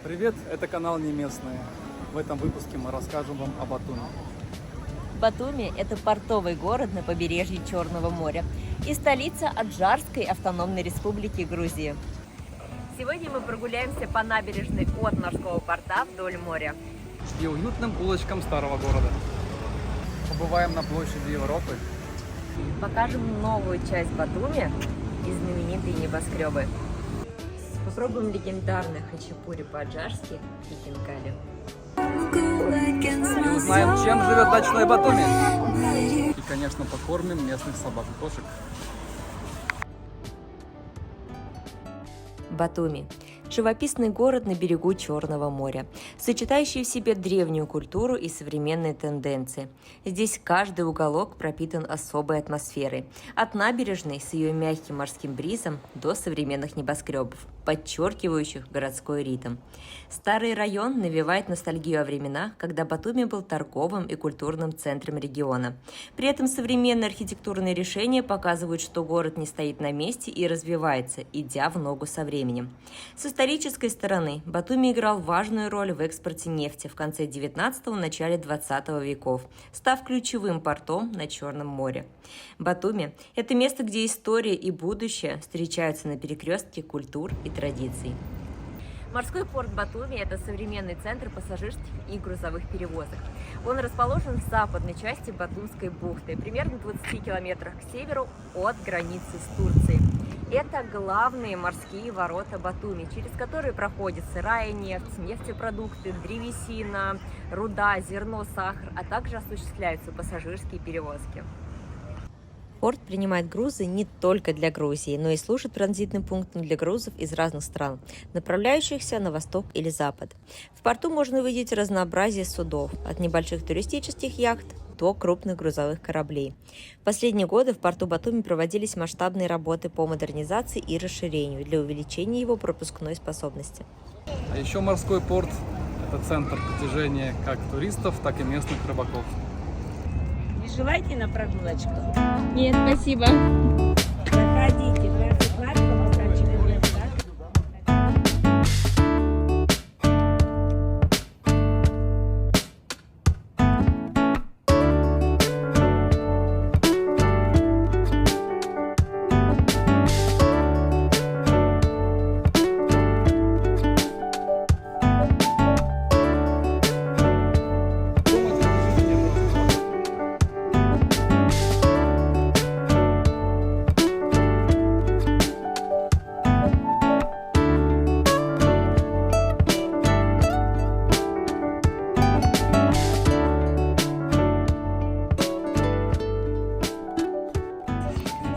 Привет, это канал Неместные. В этом выпуске мы расскажем вам о Батуми. Батуми – это портовый город на побережье Черного моря и столица Аджарской автономной республики Грузии. Сегодня мы прогуляемся по набережной от морского порта вдоль моря. И уютным улочкам старого города. Побываем на площади Европы. Покажем новую часть Батуми и знаменитые небоскребы. Попробуем легендарный хачапури по-аджарски и хинкали. И узнаем, чем живет ночной Батуми. И, конечно, покормим местных собак и кошек. Батуми – живописный город на берегу Черного моря, сочетающий в себе древнюю культуру и современные тенденции. Здесь каждый уголок пропитан особой атмосферой, от набережной с ее мягким морским бризом до современных небоскребов, подчеркивающих городской ритм. Старый район навевает ностальгию о временах, когда Батуми был торговым и культурным центром региона. При этом современные архитектурные решения показывают, что город не стоит на месте и развивается, идя в ногу со временем. С исторической стороны Батуми играл важную роль в экспорте нефти в конце 19-го – начале 20 веков, став ключевым портом на Черном море. Батуми – это место, где история и будущее встречаются на перекрестке культур и традиций. Морской порт Батуми – это современный центр пассажирских и грузовых перевозок. Он расположен в западной части Батумской бухты, примерно в 20 километрах к северу от границы с Турцией. Это главные морские ворота Батуми, через которые проходит сырая нефть, нефтепродукты, древесина, руда, зерно, сахар, а также осуществляются пассажирские перевозки. Порт принимает грузы не только для Грузии, но и служит транзитным пунктом для грузов из разных стран, направляющихся на восток или запад. В порту можно увидеть разнообразие судов, от небольших туристических яхт до крупных грузовых кораблей. В последние годы в порту Батуми проводились масштабные работы по модернизации и расширению для увеличения его пропускной способности. А еще морской порт – это центр притяжения как туристов, так и местных рыбаков. Не желаете на прогулочку? Нет, спасибо. Заходите, 20 марков, оплачиваем, так?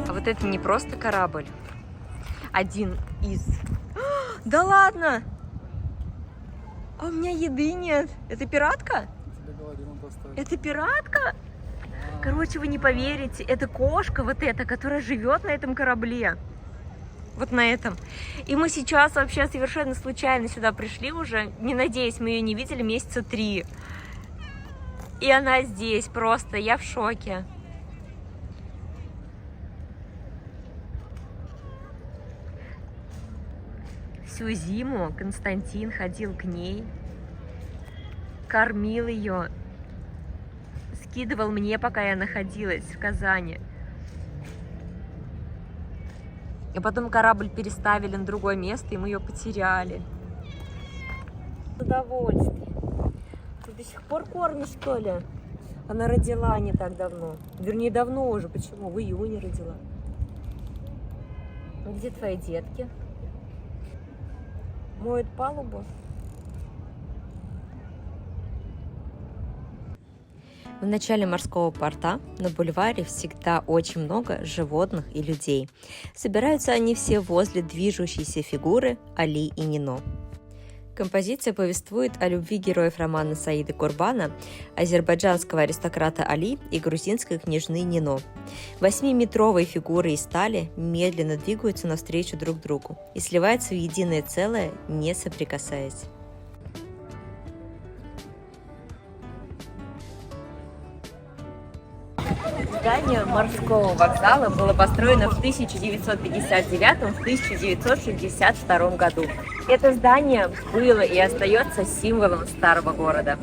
А вот это не просто корабль, один из... Да ладно! А у меня еды нет. Это пиратка? Тебе говорю, он поставит. Это пиратка? Короче, вы не поверите, это кошка вот эта, которая живет на этом корабле. Вот на этом. И мы сейчас вообще совершенно случайно сюда пришли уже, не надеюсь, мы ее не видели месяца 3. И она здесь просто, я в шоке. Всю зиму Константин ходил к ней, кормил ее, скидывал мне, пока я находилась в Казани. И потом корабль переставили на другое место, и мы ее потеряли. Удовольствие. Ты до сих пор кормишь, что ли? Она родила не так давно. Вернее, давно уже. Почему? В июне родила. Ну, где твои детки? Моют палубу? В начале морского порта на бульваре всегда очень много животных и людей. Собираются они все возле движущейся фигуры Али и Нино. Композиция повествует о любви героев романа Саида Курбана, азербайджанского аристократа Али и грузинской княжны Нино. 8-метровые фигуры из стали медленно двигаются навстречу друг другу и сливаются в единое целое, не соприкасаясь. здание морского вокзала было построено в 1959-1962 году. Это здание было и остается символом старого города.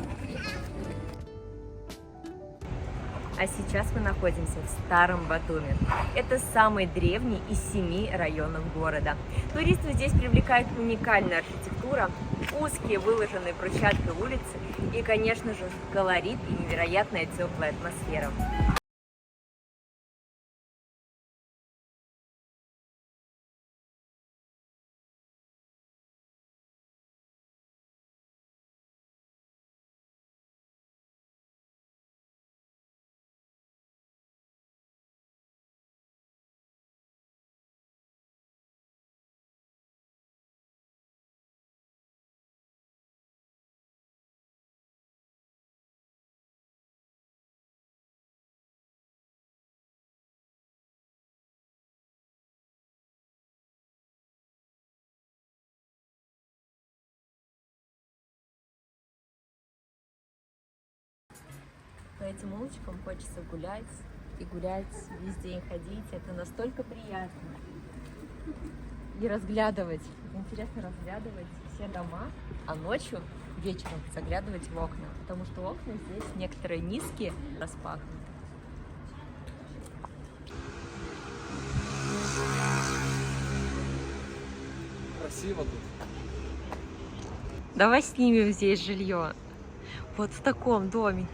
А сейчас мы находимся в Старом Батуми. Это самый древний из 7 районов города. Туристов здесь привлекает уникальная архитектура, узкие выложенные брусчаткой улицы и, конечно же, колорит и невероятная теплая атмосфера. По этим улочкам хочется гулять и гулять, везде и ходить. Это настолько приятно. И разглядывать. Интересно разглядывать все дома, а ночью, вечером заглядывать в окна. Потому что окна здесь некоторые низкие, распахнуты. Красиво тут. Давай снимем здесь жилье. Вот в таком доме.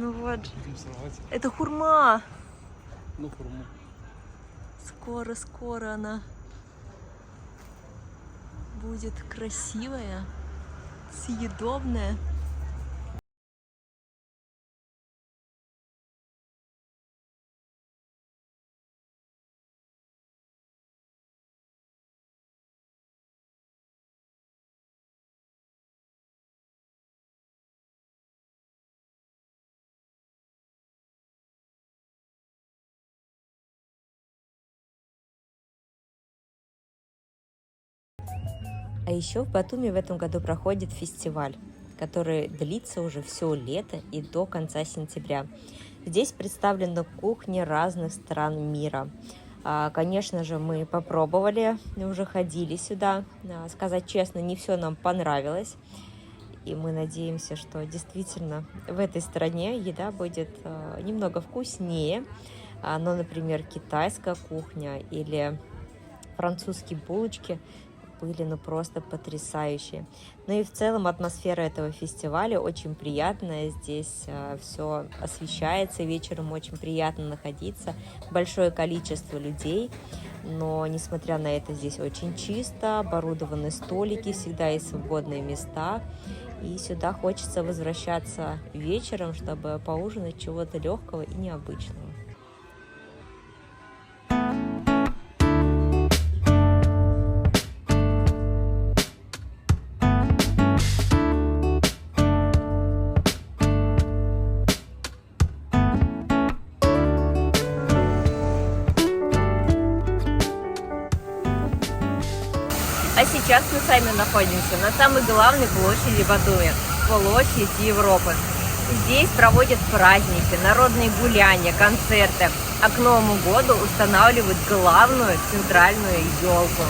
Ну вот же. Будем сорвать. Это хурма. Ну, хурму. Скоро она будет красивая, съедобная. А еще в Батуми в этом году проходит фестиваль, который длится уже все лето и до конца сентября. Здесь представлены кухни разных стран мира. Конечно же, мы попробовали, уже ходили сюда. Сказать честно, не все нам понравилось. И мы надеемся, что действительно в этой стране еда будет немного вкуснее. Но, например, китайская кухня или французские булочки были просто потрясающие. Ну и в целом атмосфера этого фестиваля очень приятная. Здесь все освещается, вечером очень приятно находиться. Большое количество людей, но несмотря на это здесь очень чисто, оборудованы столики, всегда есть свободные места. И сюда хочется возвращаться вечером, чтобы поужинать чего-то легкого и необычного. А сейчас мы сами находимся на самой главной площади Батуми, площадь Европы. Здесь проводят праздники, народные гуляния, концерты, а к Новому году устанавливают главную центральную елку.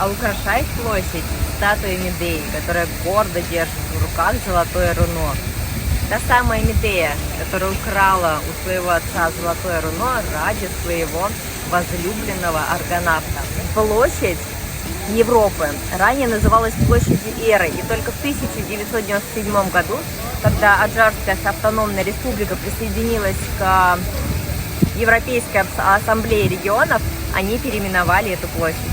А украшает площадь статуя Медеи, которая гордо держит в руках золотое руно. Та самая Медея, которая украла у своего отца золотое руно ради своего возлюбленного аргонавта. Площадь Европы ранее называлась площадью Эры, и только в 1997 году, когда Аджарская автономная республика присоединилась к Европейской ассамблее регионов, они переименовали эту площадь.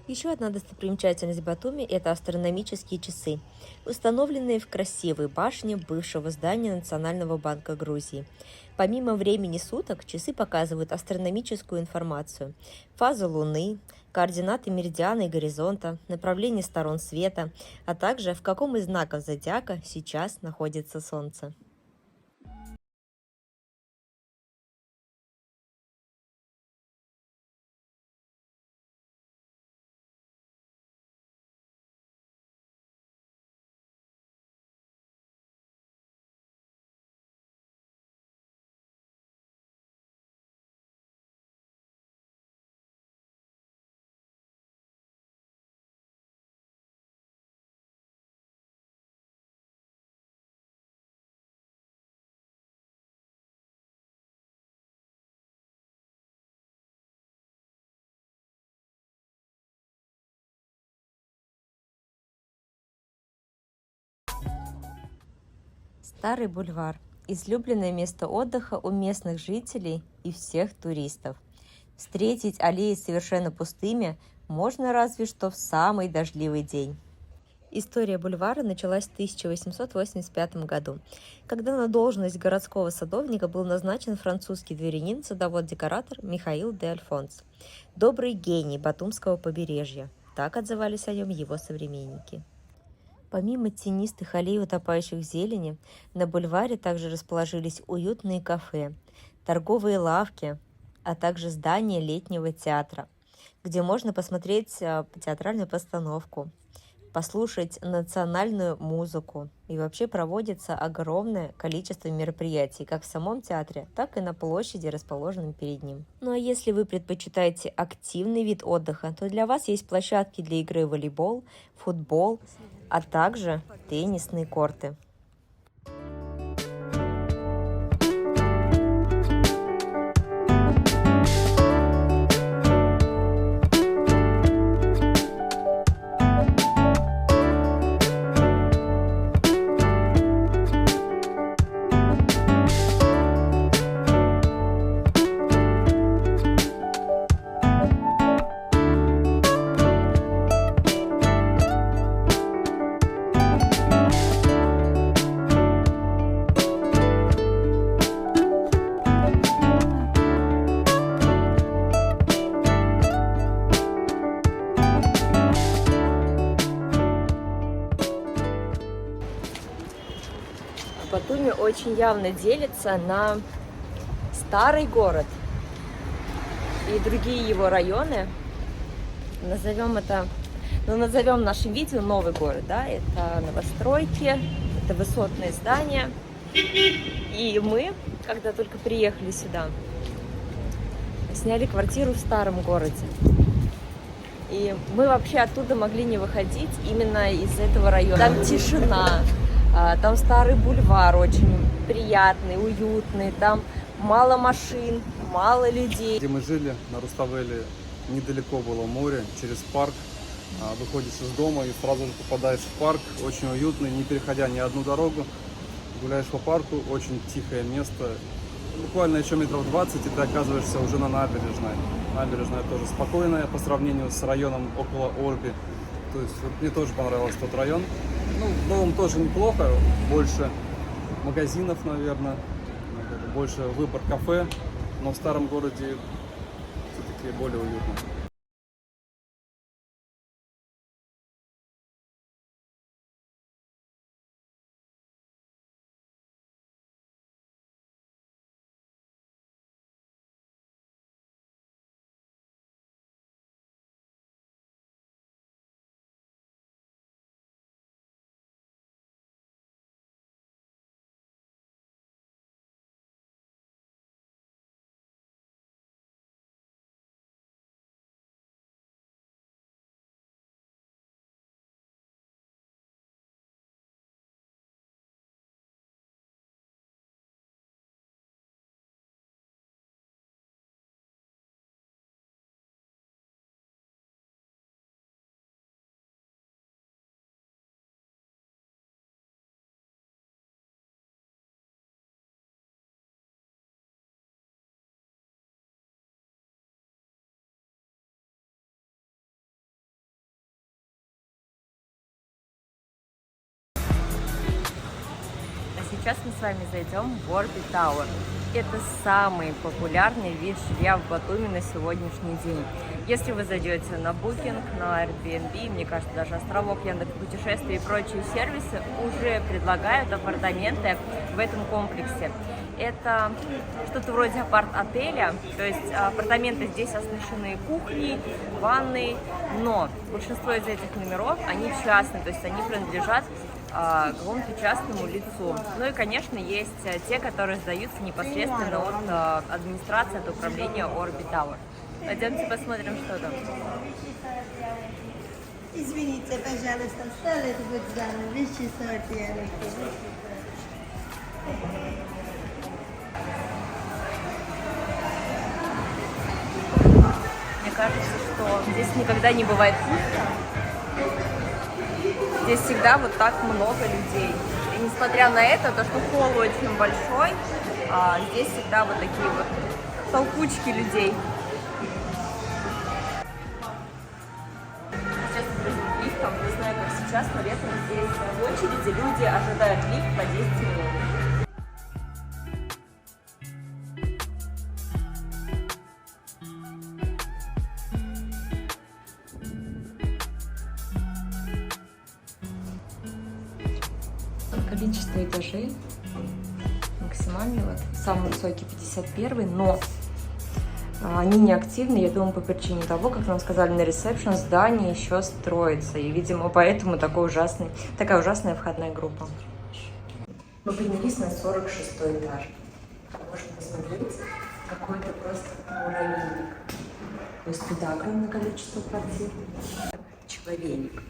Еще одна достопримечательность Батуми – это астрономические часы, установленные в красивой башне бывшего здания Национального банка Грузии. Помимо времени суток, часы показывают астрономическую информацию, фазу Луны, координаты меридиана и горизонта, направление сторон света, а также в каком из знаков зодиака сейчас находится Солнце. Старый бульвар – излюбленное место отдыха у местных жителей и всех туристов. Встретить аллеи совершенно пустыми можно разве что в самый дождливый день. История бульвара началась в 1885 году, когда на должность городского садовника был назначен французский дворянин, садовод-декоратор Михаил де Альфонс, добрый гений Батумского побережья. Так отзывались о нем его современники. Помимо тенистых аллей, утопающих в зелени, на бульваре также расположились уютные кафе, торговые лавки, а также здание летнего театра, где можно посмотреть театральную постановку, послушать национальную музыку. И вообще проводится огромное количество мероприятий, как в самом театре, так и на площади, расположенной перед ним. Ну а если вы предпочитаете активный вид отдыха, то для вас есть площадки для игры в волейбол, футбол, а также теннисные корты. Батуми очень явно делится на старый город и другие его районы. Назовем в нашем видео новый город, да, это новостройки, это высотные здания. И мы, когда только приехали сюда, сняли квартиру в старом городе. И мы вообще оттуда могли не выходить именно из этого района. Там тишина. Там старый бульвар очень приятный, уютный, там мало машин, мало людей. Где мы жили, на Руставели, недалеко было море, через парк. Выходишь из дома и сразу же попадаешь в парк, очень уютный, не переходя ни одну дорогу. Гуляешь по парку, очень тихое место. Буквально еще метров 20, и ты оказываешься уже на набережной. Набережная тоже спокойная по сравнению с районом около Орби. То есть вот мне тоже понравился тот район. Ну, в новом тоже неплохо, больше магазинов, наверное, больше выбор кафе, но в старом городе все-таки более уютно. сейчас мы с вами зайдем в Orbit Tower. Это самый популярный вид жилья в Батуми на сегодняшний день. Если вы зайдете на Booking, на Airbnb, мне кажется, даже Островок, Яндекс.Путешествия и прочие сервисы уже предлагают апартаменты в этом комплексе. Это что-то вроде апарт-отеля, то есть апартаменты здесь оснащены кухней, ванной, но большинство из этих номеров, они частные, то есть они принадлежат какому-то частному лицу. Ну и, конечно, есть те, которые сдаются непосредственно от администрации, от управления Orbit Tower. Пойдемте посмотрим, что там. Извините, пожалуйста, стали быть вещи сортировки. Мне кажется, что здесь никогда не бывает пусто. Здесь всегда вот так много людей. И несмотря на это, то, что холл очень большой, здесь всегда вот такие вот толкучки людей. Сейчас мы придем лифтом. Не знаю, как сейчас, но летом здесь в очереди люди ожидают лифт по 10 минут. Количество этажей максимальный, вот самый высокий 51, но они не активны, я думаю, по причине того, как нам сказали на ресепшн, здание еще строится, и, видимо, поэтому такая ужасная входная группа. Мы поднялись на 46 этаж. Можно посмотреть, какой-то просто муравейник. То есть туда огромное количество квартир. Человек.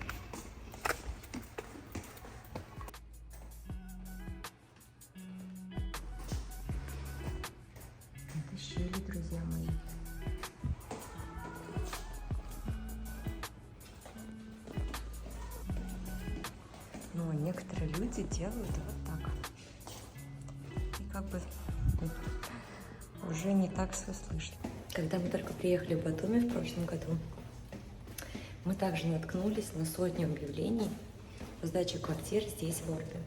Щели, друзья мои. Но некоторые люди делают вот так. И как бы уже не так все слышно. Когда мы только приехали в Батуми в прошлом году, мы также наткнулись на сотню объявлений о сдаче квартир здесь, в Орбе.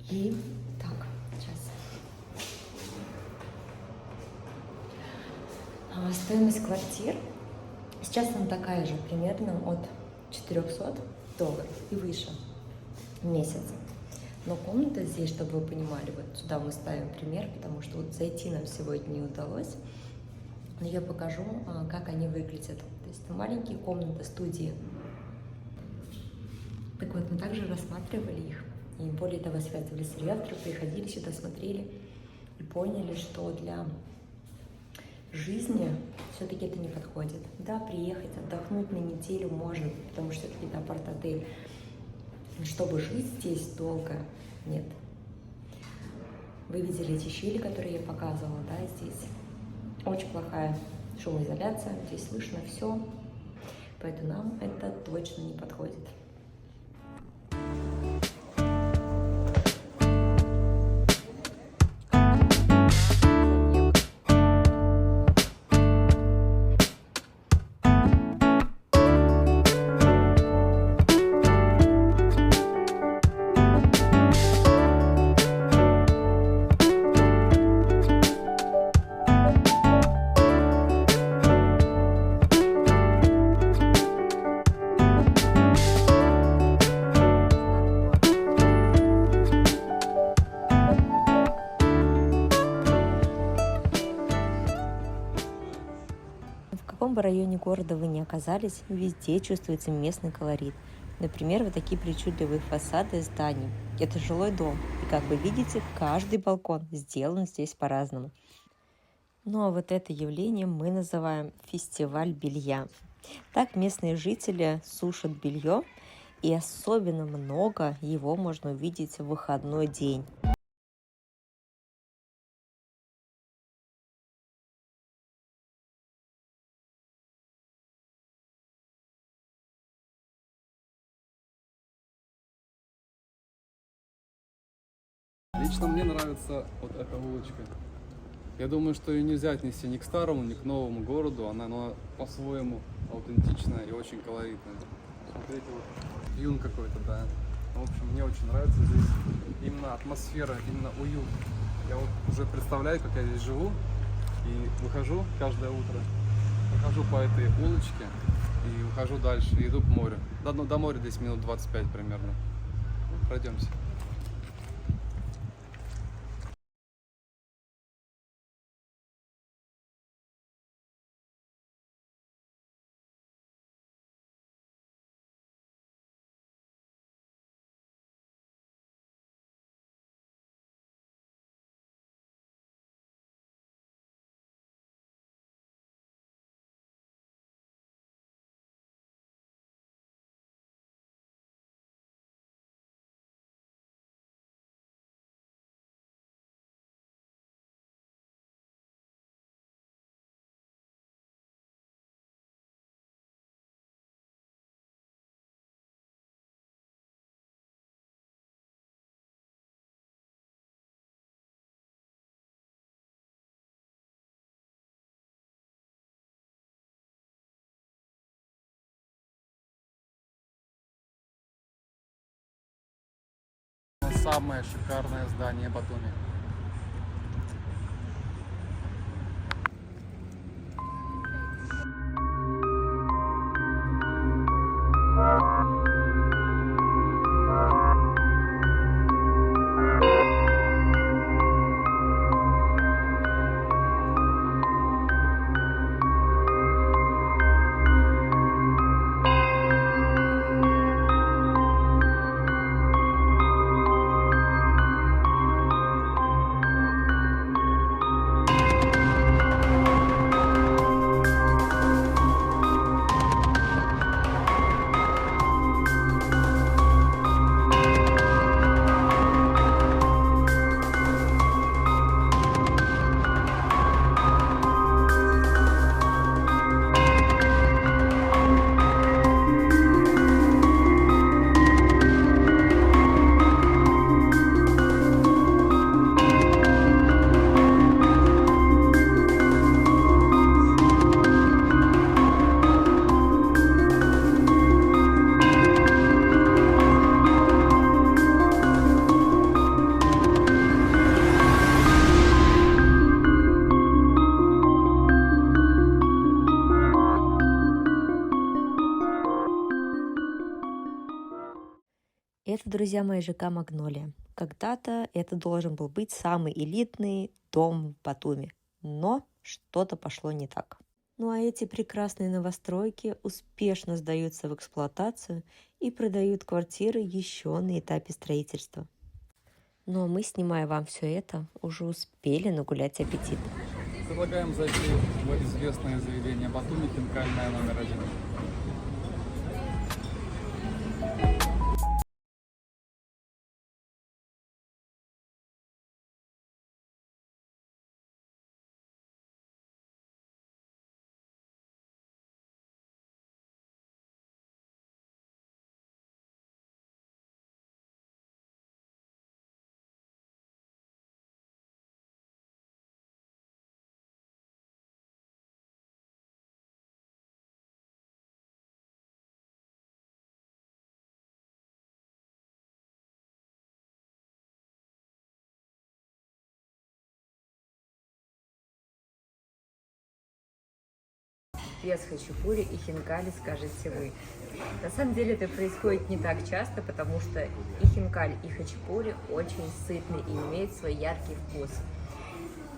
И так, сейчас. Стоимость квартир сейчас она такая же, примерно от $400 и выше в месяц. Но комната здесь, чтобы вы понимали, вот сюда мы ставим пример, потому что вот зайти нам сегодня не удалось. Но я покажу, как они выглядят. То есть это маленькие комнаты, студии. Так вот, мы также рассматривали их. И более того, связывались с риэлтором, приходили сюда, смотрели и поняли, что для жизни все-таки это не подходит. Да, приехать, отдохнуть на неделю можно, потому что это какие-то апарт-отель. Чтобы жить здесь долго, нет. Вы видели эти щели, которые я показывала, да, здесь очень плохая шумоизоляция, здесь слышно все, поэтому нам это точно не подходит. В каком бы районе города вы ни оказались, везде чувствуется местный колорит. Например, вот такие причудливые фасады зданий. Это жилой дом, и как вы видите, каждый балкон сделан здесь по-разному. Ну а вот это явление мы называем фестиваль белья. Так местные жители сушат белье, и особенно много его можно увидеть в выходной день. Лично мне нравится вот эта улочка. Я думаю, что ее нельзя отнести ни к старому, ни к новому городу. Она по-своему аутентичная и очень колоритная. Смотрите, вот юн какой-то, да. В общем, мне очень нравится здесь именно атмосфера, именно уют. Я вот уже представляю, как я здесь живу, и выхожу каждое утро, прохожу по этой улочке и выхожу дальше, и иду к морю. До моря здесь минут 25 примерно. Пройдемся. Самое шикарное здание Батуми. Это, друзья мои, ЖК «Магнолия». Когда-то это должен был быть самый элитный дом в Батуми, но что-то пошло не так. Ну а эти прекрасные новостройки успешно сдаются в эксплуатацию и продают квартиры еще на этапе строительства. Ну а мы, снимая вам все это, уже успели нагулять аппетит. Предлагаем зайти в известное заведение Батуми, Хинкальная №1. Без хачапури и хинкали, скажете вы. На самом деле это происходит не так часто, потому что и хинкали, и хачапури очень сытный и имеют свой яркий вкус.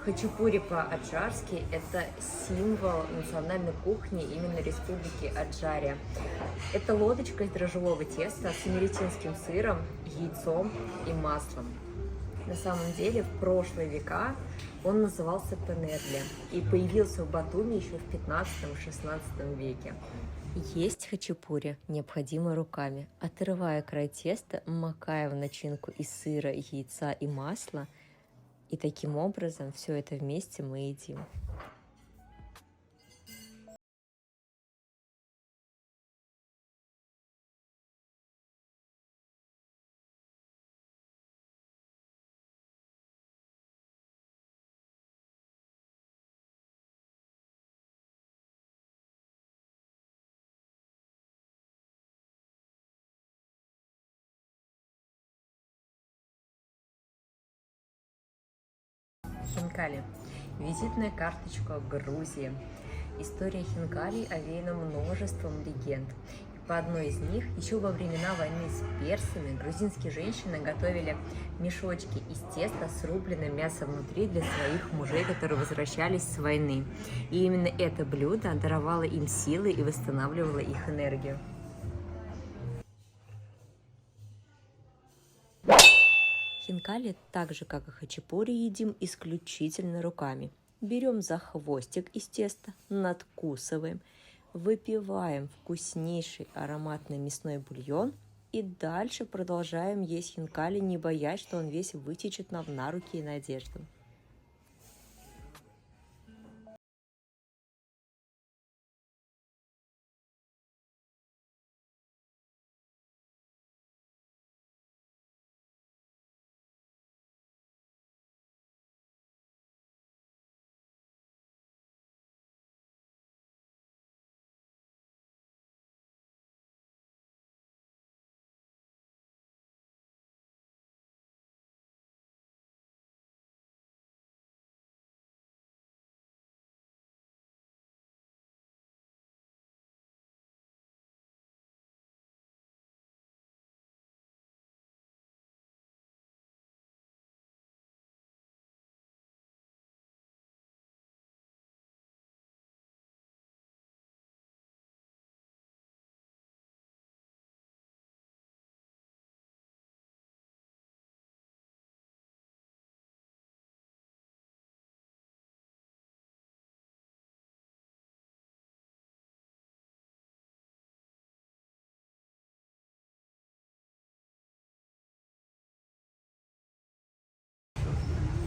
Хачапури по-аджарски – это символ национальной кухни именно республики Аджария. Это лодочка из дрожжевого теста с семеретинским сыром, яйцом и маслом. На самом деле в прошлые века он назывался пенерли и появился в Батуми еще в 15-16 веке. Есть хачапури необходимо руками. Отрывая край теста, макая в начинку из сыра, яйца и масла, и таким образом все это вместе мы едим. Хинкали. Визитная карточка Грузии. История Хинкали овеяна множеством легенд. По одной из них, еще во времена войны с персами, грузинские женщины готовили мешочки из теста с рубленным мясом внутри для своих мужей, которые возвращались с войны. И именно это блюдо даровало им силы и восстанавливало их энергию. Хинкали, так же как и хачапури, едим исключительно руками. Берем за хвостик из теста, надкусываем, выпиваем вкуснейший ароматный мясной бульон и дальше продолжаем есть хинкали, не боясь, что он весь вытечет нам на руки и на одежду.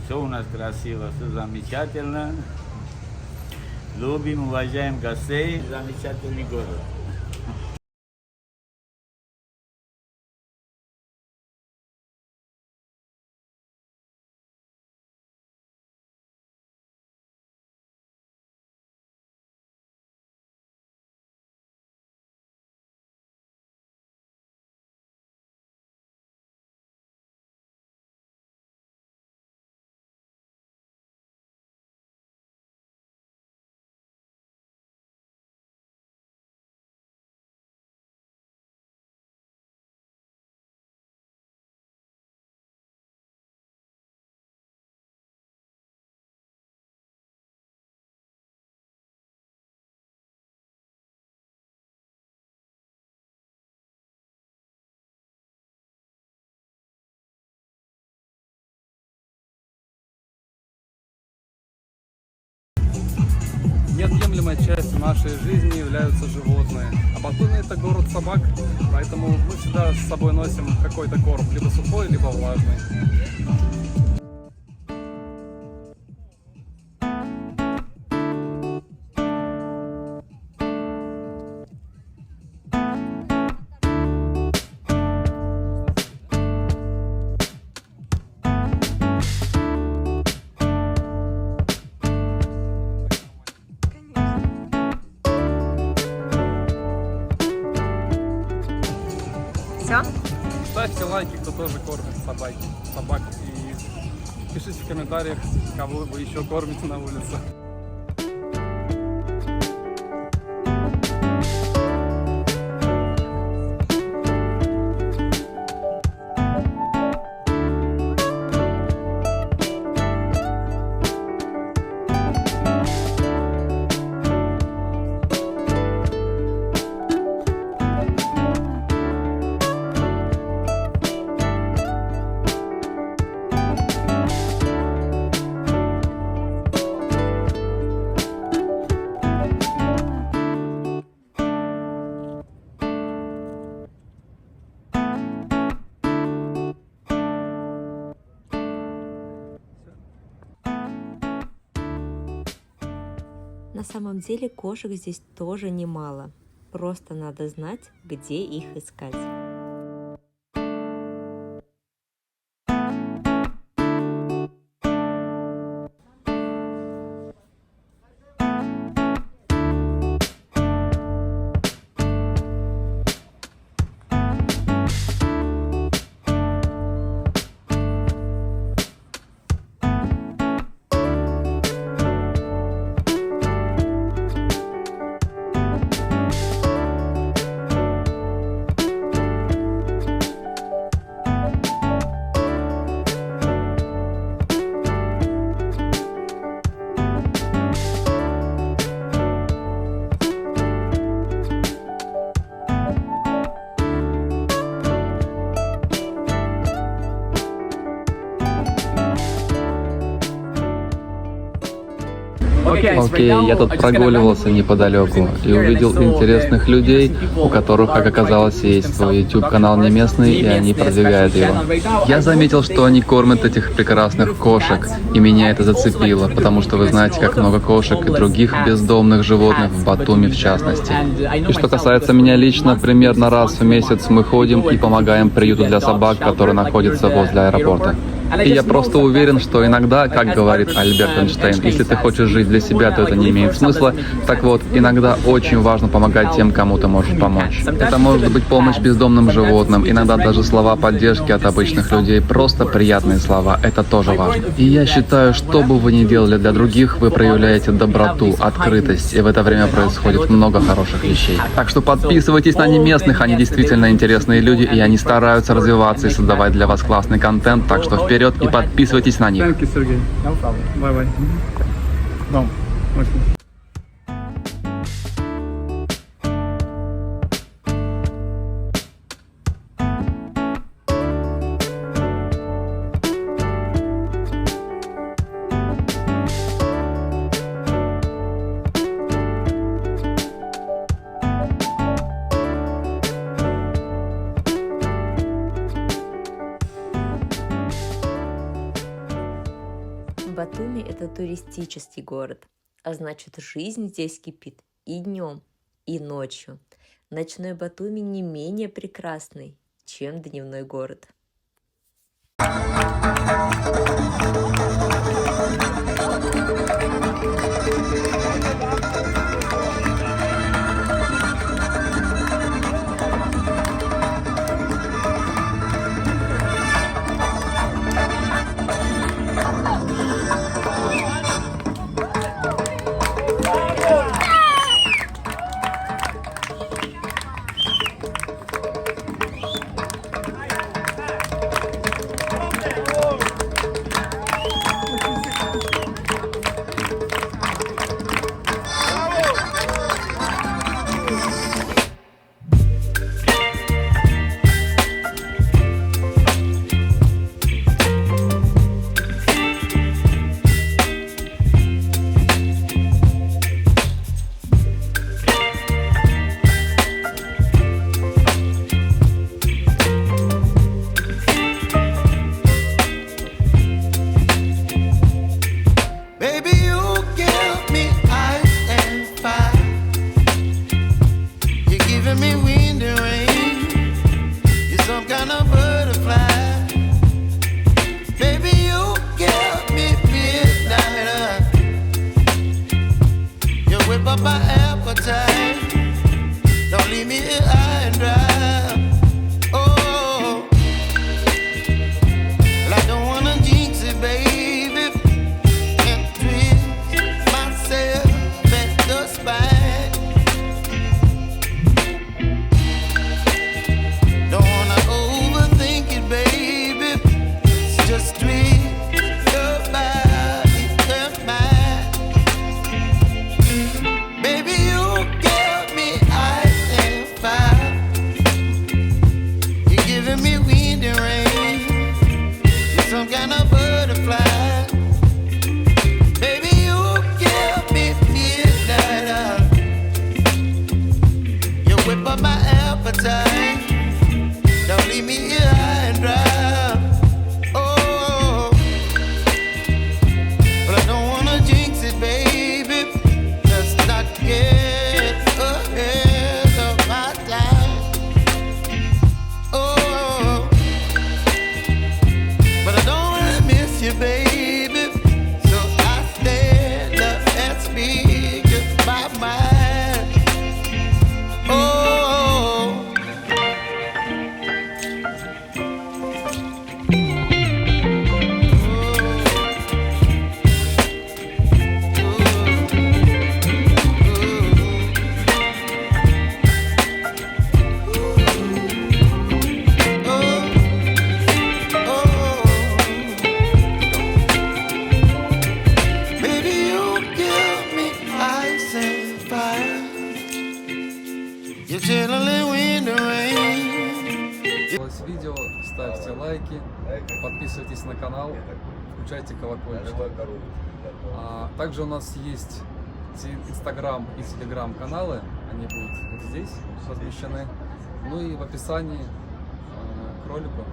Все у нас красиво, все замечательно. Любим, уважаем гостей. Замечательный город. Неотъемлемой частью нашей жизни являются животные. А Батуми — это город собак, поэтому мы всегда с собой носим какой-то корм, либо сухой, либо влажный. Все? Ставьте лайки, кто тоже кормит собак. И пишите в комментариях, кого вы еще кормите на улице. На самом деле кошек здесь тоже немало. Просто надо знать, где их искать. Окей, я тут прогуливался неподалеку и увидел интересных людей, у которых, как оказалось, есть свой YouTube-канал не местный, и они продвигают его. Я заметил, что они кормят этих прекрасных кошек, и меня это зацепило, потому что вы знаете, как много кошек и других бездомных животных в Батуми в частности. И что касается меня лично, примерно раз в месяц мы ходим и помогаем приюту для собак, который находится возле аэропорта. И я просто уверен, что иногда, как говорит Альберт Эйнштейн, если ты хочешь жить для себя, то это не имеет смысла. Так вот, иногда очень важно помогать тем, кому ты можешь помочь. Это может быть помощь бездомным животным, иногда даже слова поддержки от обычных людей, просто приятные слова, это тоже важно. И я считаю, что бы вы ни делали для других, вы проявляете доброту, открытость, и в это время происходит много хороших вещей. Так что подписывайтесь на неместных, они действительно интересные люди, и они стараются развиваться и создавать для вас классный контент, так что вперед и подписывайтесь на них. Thank you, Сергей. Bye-bye. Дом. Батуми – это туристический город, а значит, жизнь здесь кипит и днем, и ночью. Ночной Батуми не менее прекрасный, чем дневной город. Видео, ставьте лайки, подписывайтесь на канал, включайте колокольчик. Также у нас есть Инстаграм и Телеграм каналы, они будут вот здесь размещены, ну и в описании к ролику.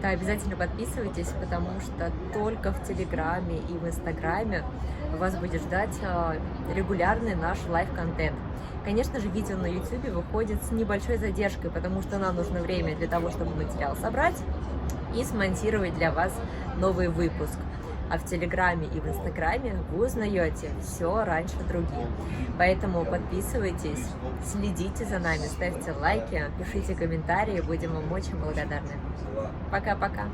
Да, обязательно подписывайтесь, потому что только в Телеграме и в Инстаграме вас будет ждать регулярный наш лайв-контент. Конечно же, видео на YouTube выходит с небольшой задержкой, потому что нам нужно время для того, чтобы материал собрать и смонтировать для вас новый выпуск. А в Телеграме и в Инстаграме вы узнаете все раньше других. Поэтому подписывайтесь, следите за нами, ставьте лайки, пишите комментарии, будем вам очень благодарны. Пока-пока!